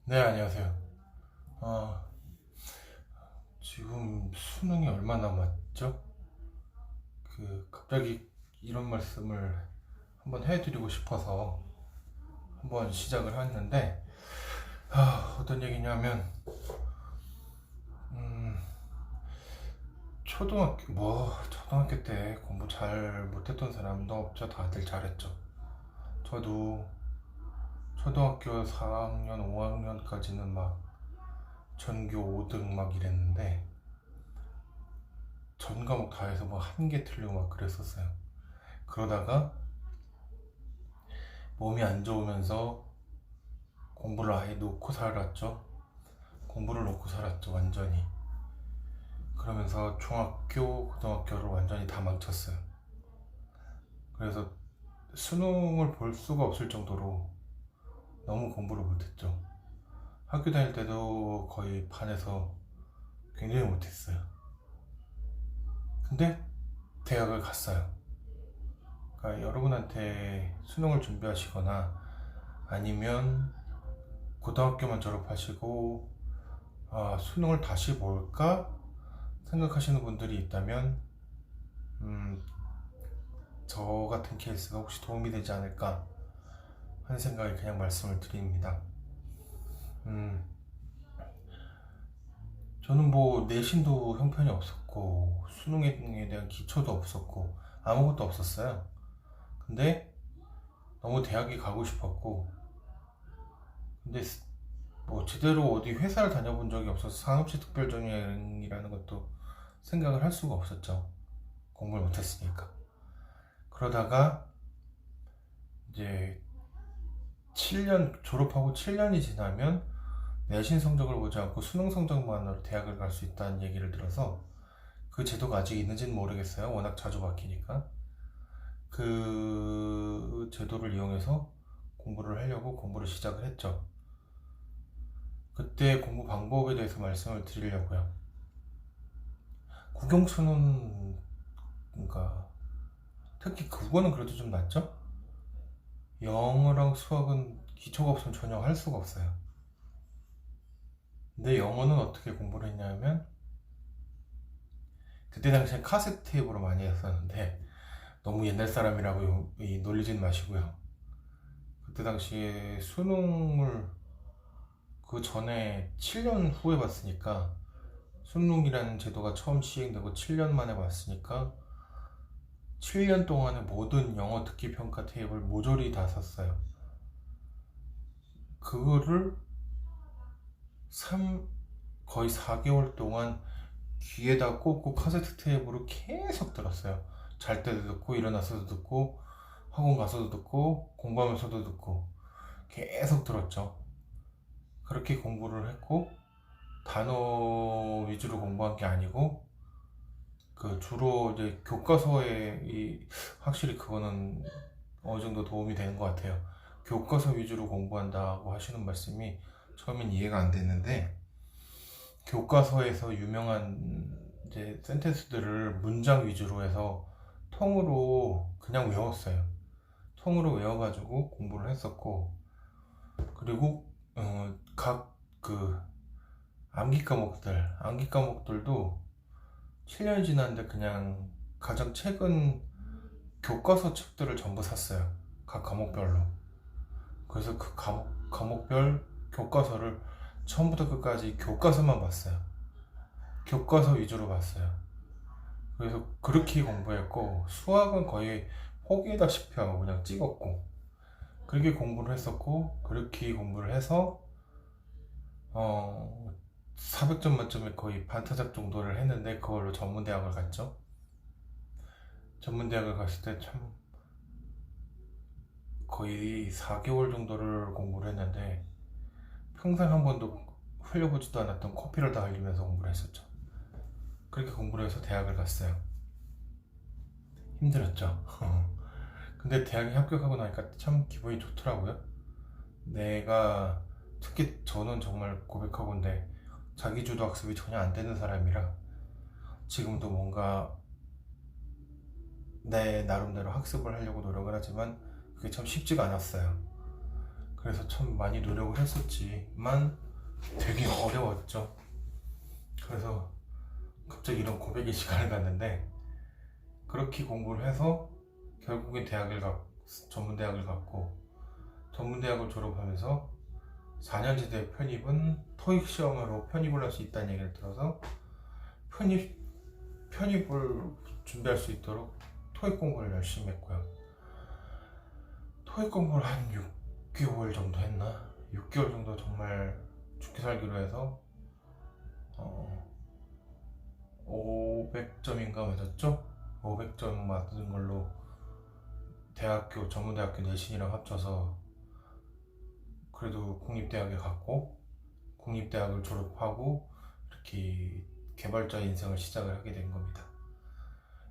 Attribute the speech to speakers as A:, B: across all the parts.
A: 네, 안녕하세요. 아, 지금 수능이 얼마 남았죠? 갑자기 이런 말씀을 한번 해드리고 싶어서 한번 시작을 했는데, 어떤 얘기냐면, 음, 초등학교 때 공부 잘 못했던 사람도 없죠. 다들 잘했죠. 저도 초등학교 4학년, 5학년까지는 막 전교 5등 막 이랬는데, 전 과목 다 해서 뭐 한 개 틀리고 막 그랬었어요. 그러다가 몸이 안 좋으면서 공부를 아예 놓고 살았죠. 공부를 놓고 살았죠, 완전히. 그러면서 중학교, 고등학교를 완전히 다 망쳤어요. 그래서 수능을 볼 수가 없을 정도로 너무 공부를 못했죠. 학교 다닐 때도 거의 반에서 굉장히 못했어요. 근데 대학을 갔어요. 그러니까 여러분한테 수능을 준비하시거나 아니면 고등학교만 졸업하시고 수능을 다시 볼까 생각하시는 분들이 있다면 음, 저 같은 케이스가 혹시 도움이 되지 않을까 하는 생각에 그냥 말씀을 드립니다. 음, 저는 뭐 내신도 형편이 없었고 수능에 대한 기초도 없었고 아무것도 없었어요. 근데 너무 대학에 가고 싶었고 근데 뭐 제대로 어디 회사를 다녀본 적이 없어서 상업시 특별전형이라는 것도 생각을 할 수가 없었죠. 공부를 못했으니까. 그러다가 이제 7년 졸업하고 7년이 지나면 내신 성적을 보지 않고 수능 성적만으로 대학을 갈 수 있다는 얘기를 들어서 그 제도가 아직 있는지는 모르겠어요. 워낙 자주 바뀌니까. 그 제도를 이용해서 공부를 하려고 공부를 시작을 했죠. 그때 공부 방법에 대해서 말씀을 드리려고요. 국영수는 그러니까 특히 국어는 그래도 좀 낫죠? 영어랑 수학은 기초가 없으면 전혀 할 수가 없어요. 근데 영어는 어떻게 공부를 했냐면 그때 당시에 카세트 테이프로 많이 했었는데 너무 옛날 사람이라고 놀리진 마시고요. 그때 당시에 수능을 그 전에 7년 후에 봤으니까 수능이라는 제도가 처음 시행되고 7년 만에 봤으니까 7년 동안의 모든 영어 듣기 평가 테이프를 모조리 다 샀어요. 그거를 3 거의 4개월 동안 귀에다 꽂고 카세트 테이프로 계속 들었어요. 잘 때도 듣고 일어나서도 듣고 학원 가서도 듣고 공부하면서도 듣고 계속 들었죠. 그렇게 공부를 했고 단어 위주로 공부한 게 아니고 주로 이제 교과서에 확실히 그거는 어느 정도 도움이 되는 것 같아요. 교과서 위주로 공부한다고 하시는 말씀이 처음엔 이해가 안 됐는데 교과서에서 유명한 이제 센텐스들을 문장 위주로 해서 통으로 그냥 외웠어요. 통으로 외워가지고 공부를 했었고 그리고 각 암기 과목들도 7년이 지났는데 그냥 가장 최근 교과서 책들을 전부 샀어요. 각 과목별로. 그래서 그 과목별 교과서를 처음부터 끝까지 교과서만 봤어요. 교과서 위주로 봤어요. 그래서 그렇게 공부했고 수학은 거의 포기다시피 하고 그냥 찍었고 그렇게 공부를 했었고 그렇게 공부를 해서 400점 만점에 거의 반타작 정도를 했는데 그걸로 전문대학을 갔죠. 전문대학을 갔을 때 참 거의 4개월 정도를 공부를 했는데 평생 한 번도 흘려보지도 않았던 코피를 다 흘리면서 공부를 했었죠. 그렇게 공부를 해서 대학을 갔어요. 힘들었죠. 근데 대학에 합격하고 나니까 참 기분이 좋더라고요. 내가 특히 저는 정말 고백하건데 자기주도 학습이 전혀 안 되는 사람이라 지금도 뭔가 내 나름대로 학습을 하려고 노력을 하지만 그게 참 쉽지가 않았어요. 그래서 참 많이 노력을 했었지만 되게 어려웠죠. 그래서 갑자기 이런 고백의 시간을 갔는데, 그렇게 공부를 해서 결국엔 전문대학을 갔고, 전문대학을 졸업하면서 4년제대 편입은 토익 시험으로 편입을 할 수 있다는 얘기를 들어서 편입을 준비할 수 있도록 토익 공부를 열심히 했고요. 토익 공부를 한 6개월 정도 했나? 6개월 정도 정말 죽기 살기로 해서 500점인가 맞았죠? 500점 맞은 걸로 전문대학교 내신이랑 합쳐서 그래도 국립대학에 갔고, 국립대학을 졸업하고 이렇게 개발자 인생을 시작을 하게 된 겁니다.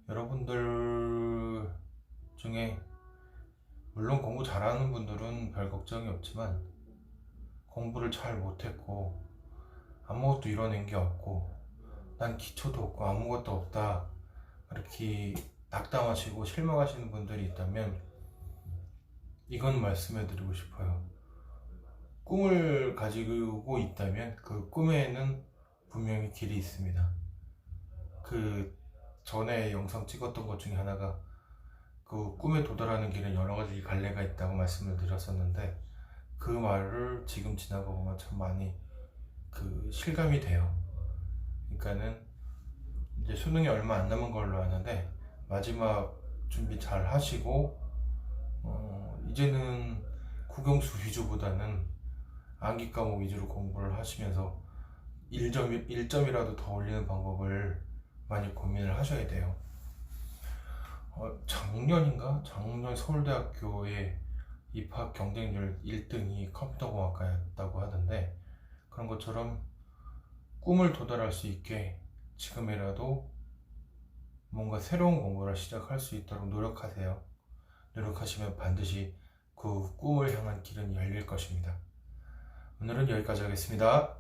A: 여러분들 중에 물론 공부 잘하는 분들은 별 걱정이 없지만, 공부를 잘 못했고 아무것도 이뤄낸 게 없고 난 기초도 없고 아무것도 없다, 이렇게 낙담하시고 실망하시는 분들이 있다면 이건 말씀해 드리고 싶어요. 꿈을 가지고 있다면 그 꿈에는 분명히 길이 있습니다. 그 전에 영상 찍었던 것 중에 하나가 그 꿈에 도달하는 길은 여러 가지 갈래가 있다고 말씀을 드렸었는데, 그 말을 지금 지나가 보면 참 많이 실감이 돼요. 그러니까는 이제 수능이 얼마 안 남은 걸로 아는데, 마지막 준비 잘 하시고 이제는 국영수 위주보다는 암기 과목 위주로 공부를 하시면서 1점이라도 더 올리는 방법을 많이 고민을 하셔야 돼요. 작년 서울대학교의 입학 경쟁률 1등이 컴퓨터공학과였다고 하던데, 그런 것처럼 꿈을 도달할 수 있게 지금이라도 뭔가 새로운 공부를 시작할 수 있도록 노력하세요. 노력하시면 반드시 그 꿈을 향한 길은 열릴 것입니다. 오늘은 여기까지 하겠습니다.